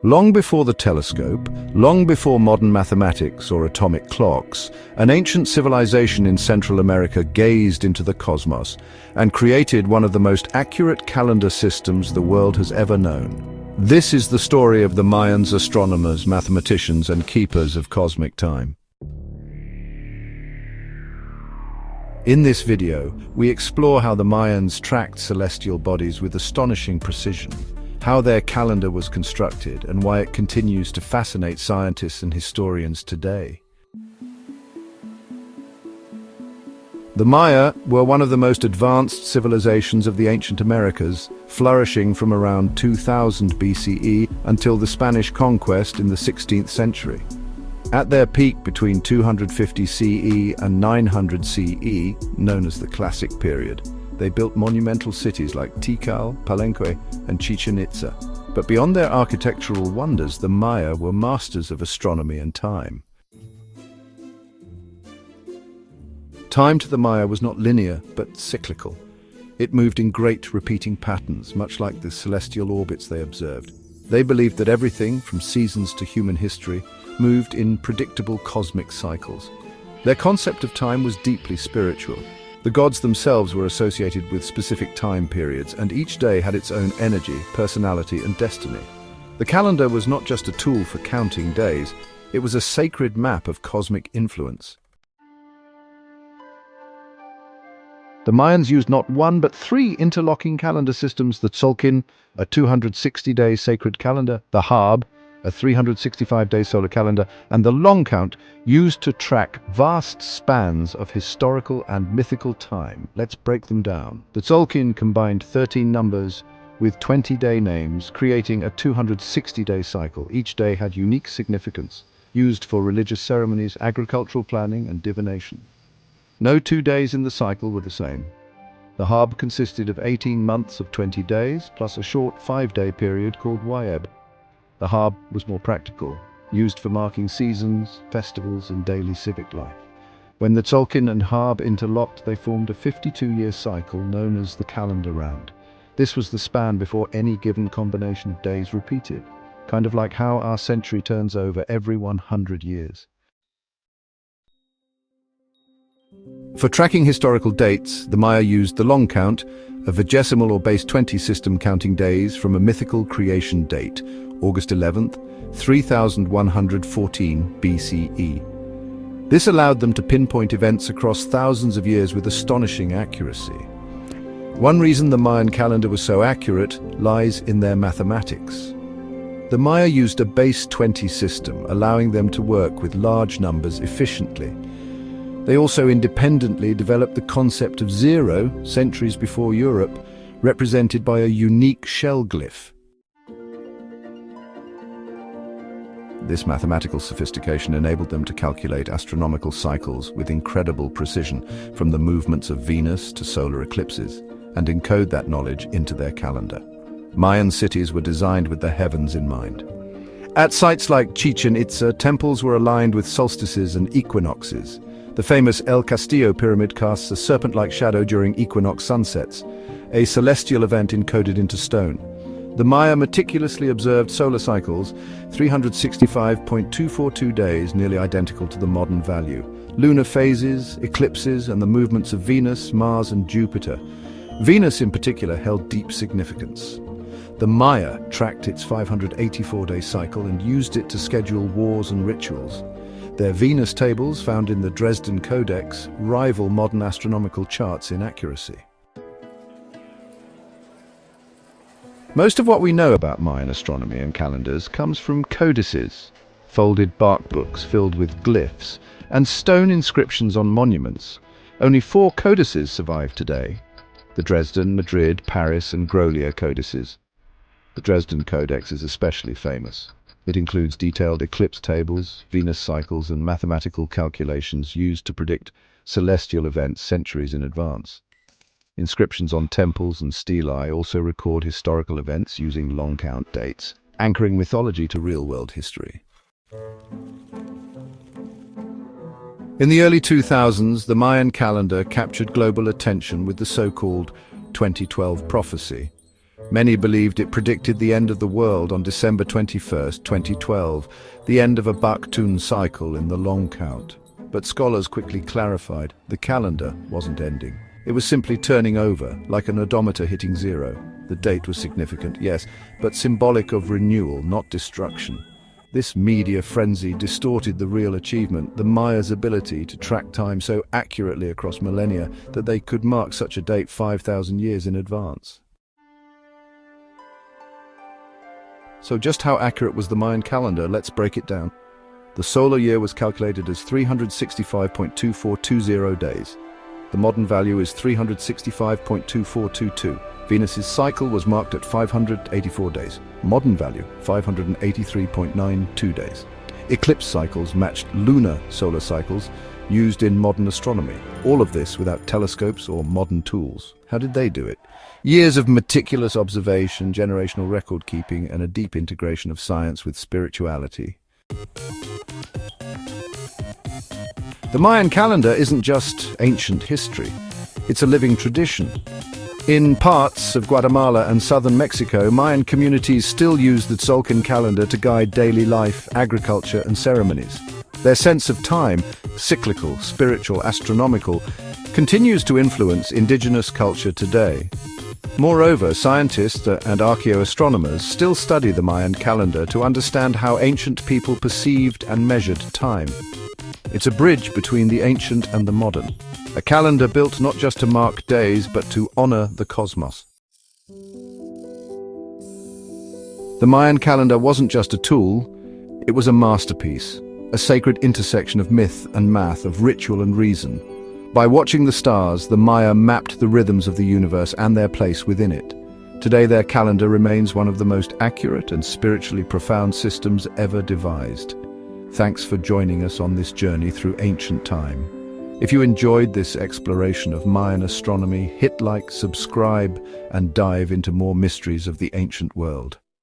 Long before the telescope, long before modern mathematics or atomic clocks, an ancient civilization in Central America gazed into the cosmos and created one of the most accurate calendar systems the world has ever known. This is the story of the Mayans, astronomers, mathematicians, and keepers of cosmic time. In this video, we explore how the Mayans tracked celestial bodies with astonishing precision, how their calendar was constructed, and why it continues to fascinate scientists and historians today. The Maya were one of the most advanced civilizations of the ancient Americas, flourishing from around 2000 BCE until the Spanish conquest in the 16th century. At their peak between 250 CE and 900 CE, known as the Classic Period, they built monumental cities like Tikal, Palenque, and Chichen Itza. But beyond their architectural wonders, the Maya were masters of astronomy and time. Time to the Maya was not linear, but cyclical. It moved in great repeating patterns, much like the celestial orbits they observed. They believed that everything, from seasons to human history, moved in predictable cosmic cycles. Their concept of time was deeply spiritual. The gods themselves were associated with specific time periods, and each day had its own energy, personality, and destiny. The calendar was not just a tool for counting days, it was a sacred map of cosmic influence. The Mayans used not one but three interlocking calendar systems: the Tzolk'in, a 260-day sacred calendar; the Haab, a 365-day solar calendar; and the long count, used to track vast spans of historical and mythical time. Let's break them down. The Tzolk'in combined 13 numbers with 20-day names, creating a 260-day cycle. Each day had unique significance, used for religious ceremonies, agricultural planning, and divination. No 2 days in the cycle were the same. The Haab consisted of 18 months of 20 days, plus a short 5-day period called Wayeb. The Haab was more practical, used for marking seasons, festivals, and daily civic life. When the Tzolk'in and Haab interlocked, they formed a 52-year cycle known as the calendar round. This was the span before any given combination of days repeated, kind of like how our century turns over every 100 years. For tracking historical dates, the Maya used the long count, a vigesimal or base 20 system counting days from a mythical creation date, August 11th, 3114 BCE. This allowed them to pinpoint events across thousands of years with astonishing accuracy. One reason the Mayan calendar was so accurate lies in their mathematics. The Maya used a base 20 system, allowing them to work with large numbers efficiently. They also independently developed the concept of zero centuries before Europe, represented by a unique shell glyph. This mathematical sophistication enabled them to calculate astronomical cycles with incredible precision, from the movements of Venus to solar eclipses, and encode that knowledge into their calendar. Mayan cities were designed with the heavens in mind. At sites like Chichen Itza, temples were aligned with solstices and equinoxes. The famous El Castillo pyramid casts a serpent-like shadow during equinox sunsets, a celestial event encoded into stone. The Maya meticulously observed solar cycles, 365.242 days, nearly identical to the modern value, lunar phases, eclipses, and the movements of Venus, Mars, and Jupiter. Venus in particular held deep significance. The Maya tracked its 584-day cycle and used it to schedule wars and rituals. Their Venus tables, found in the Dresden Codex, rival modern astronomical charts in accuracy. Most of what we know about Mayan astronomy and calendars comes from codices, folded bark books filled with glyphs, and stone inscriptions on monuments. Only 4 codices survive today: the Dresden, Madrid, Paris, and Grolier codices. The Dresden Codex is especially famous. It includes detailed eclipse tables, Venus cycles, and mathematical calculations used to predict celestial events centuries in advance. Inscriptions on temples and stelae also record historical events using long count dates, anchoring mythology to real-world history. In the early 2000s, the Mayan calendar captured global attention with the so-called 2012 prophecy. Many believed it predicted the end of the world on December 21st, 2012, the end of a Baktun cycle in the long count. But scholars quickly clarified the calendar wasn't ending. It was simply turning over, like an odometer hitting zero. The date was significant, yes, but symbolic of renewal, not destruction. This media frenzy distorted the real achievement, the Mayas' ability to track time so accurately across millennia that they could mark such a date 5,000 years in advance. So just how accurate was the Mayan calendar? Let's break it down. The solar year was calculated as 365.2420 days. The modern value is 365.2422. Venus's cycle was marked at 584 days. Modern value, 583.92 days. Eclipse cycles matched lunar solar cycles used in modern astronomy. All of this without telescopes or modern tools. How did they do it? Years of meticulous observation, generational record keeping, and a deep integration of science with spirituality. The Mayan calendar isn't just ancient history. It's a living tradition. In parts of Guatemala and southern Mexico, Mayan communities still use the Tzolk'in calendar to guide daily life, agriculture, and ceremonies. Their sense of time, cyclical, spiritual, astronomical, continues to influence indigenous culture today. Moreover, scientists and archaeoastronomers still study the Mayan calendar to understand how ancient people perceived and measured time. It's a bridge between the ancient and the modern. A calendar built not just to mark days, but to honor the cosmos. The Mayan calendar wasn't just a tool, it was a masterpiece, a sacred intersection of myth and math, of ritual and reason. By watching the stars, the Maya mapped the rhythms of the universe and their place within it. Today, their calendar remains one of the most accurate and spiritually profound systems ever devised. Thanks for joining us on this journey through ancient time. If you enjoyed this exploration of Mayan astronomy, hit like, subscribe, and dive into more mysteries of the ancient world.